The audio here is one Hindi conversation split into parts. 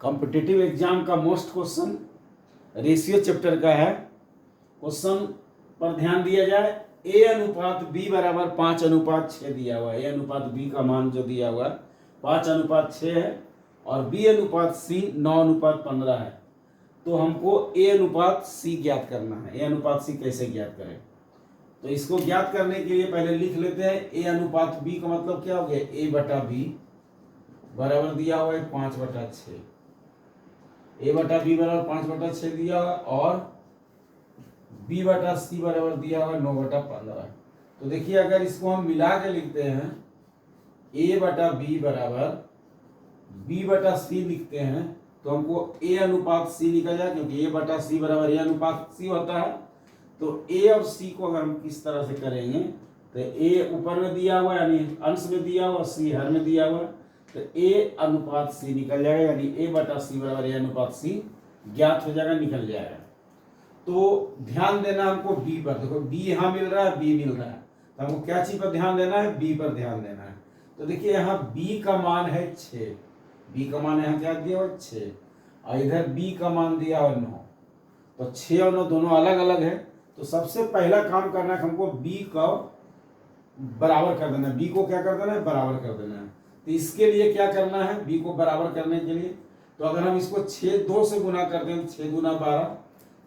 कॉम्पिटिटिव एग्जाम का मोस्ट क्वेश्चन रेशियो चैप्टर का है। क्वेश्चन पर ध्यान दिया जाए। ए अनुपात बी बराबर 5:6 दिया हुआ है। ए अनुपात बी का मान जो दिया हुआ है 5:6 है और बी अनुपात सी 9:15 है। तो हमको ए अनुपात सी ज्ञात करना है। ए अनुपात सी कैसे ज्ञात करें? तो इसको ज्ञात करने के लिए पहले लिख लेते हैं। ए अनुपात बी का मतलब क्या हो गया? ए बटा बी बराबर दिया हुआ है 5/6। ए बटा बी बराबर 5/6 दिया हुआ और बी बटा सी बराबर दिया हुआ 9/15। तो देखिए अगर इसको हम मिला के लिखते हैं ए बटा बी बराबर बी बटा सी लिखते हैं तो हमको ए अनुपात सी निकल जाए, क्योंकि ए बटा सी बराबर ए अनुपात सी होता है। तो ए और सी को अगर हम किस तरह से करेंगे तो ए ऊपर में दिया हुआ यानी अंश में दिया हुआ, सी हर में दिया हुआ, तो ए अनुपात सी निकल जाएगा, यानी ए बटा सी बराबर ए अनुपात सी ज्ञात हो जाएगा, निकल जाएगा। तो ध्यान देना हमको बी पर। देखो बी यहाँ मिल रहा है, बी मिल रहा है, तो हमको क्या चीज पर ध्यान देना है? बी पर ध्यान देना है। तो देखिए यहाँ बी का मान है 6, बी का मान यहाँ क्या दिया हुआ 6 और इधर बी का मान दिया हुआ 9। तो 6 और 9 दोनों अलग अलग है। तो सबसे पहला काम करना है हमको बी को बराबर कर देना है। बी को क्या कर देना है? बराबर कर देना है। तो इसके लिए क्या करना है? बी को बराबर करने के लिए तो अगर हम इसको 2 से गुना करते हैं 6 गुना 12,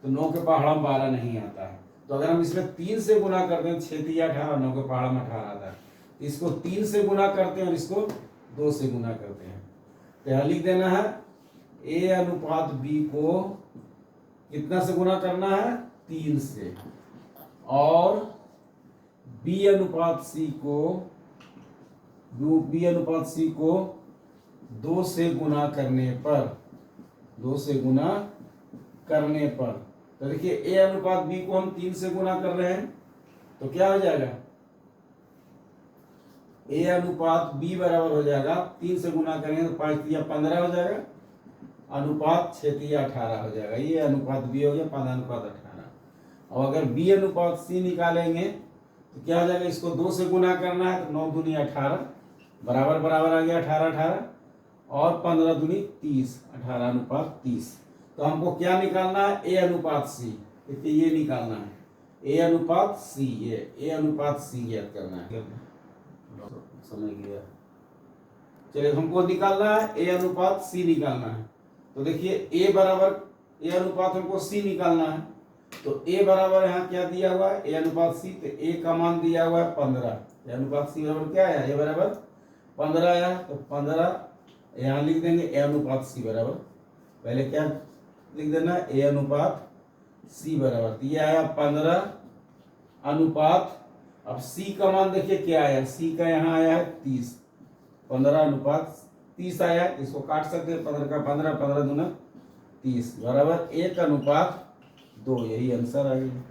तो 9 के पहाड़ा में 12 नहीं आता है। तो अगर हम इसमें 3 से गुना करते हैं 6 3 18, 9 के पहाड़ा में 18 आता है। तो इसको 3 से गुना करते हैं और इसको 2 से गुना करते हैं। तो यहाँ लिख देना है ए अनुपात बी को कितना से गुना करना है? 3 से, और बी अनुपात सी को 2 से गुना करने पर, 2 से गुना करने पर, तो देखिए ए अनुपात बी को हम 3 से गुना कर रहे हैं तो क्या हो जाएगा? ए अनुपात बी बराबर हो जाएगा 3 से गुना करेंगे तो 5 3 15 हो जाएगा, अनुपात 6 3 18 हो जाएगा। ये अनुपात बी हो गया 5:18। और अगर बी अनुपात सी निकालेंगे तो क्या हो जाएगा? इसको 2 से गुना करना है तो 9 दूनी 18 बराबर बराबर आ गया 18 18 और 15 दूनी 30, 18:30। तो हमको क्या निकालना है? ए अनुपात सी। देखिए ये निकालना है ए अनुपात सी, ये ए अनुपात सी ज्ञात करना है। समझ गया? चलिए हमको निकालना है ए अनुपात सी निकालना है। तो देखिए ए बराबर ए अनुपात हमको सी निकालना है। तो ए बराबर यहाँ क्या दिया हुआ है? ए अनुपात सी। तो ए का मान दिया हुआ है 15। ए अनुपात सी बराबर क्या है? ए बराबर 15 आया। तो 15 यहाँ लिख देंगे ए अनुपात सी बराबर, पहले क्या लिख देना? ए अनुपात सी बराबर, तो ये आया 15 अनुपात, अब सी का मान देखिए क्या आया? सी का यहाँ आया है 30, 15:30 आया। इसको काट सकते हैं 15 का 15, 15 दूना 30 बराबर 1:2। यही आंसर आ गया।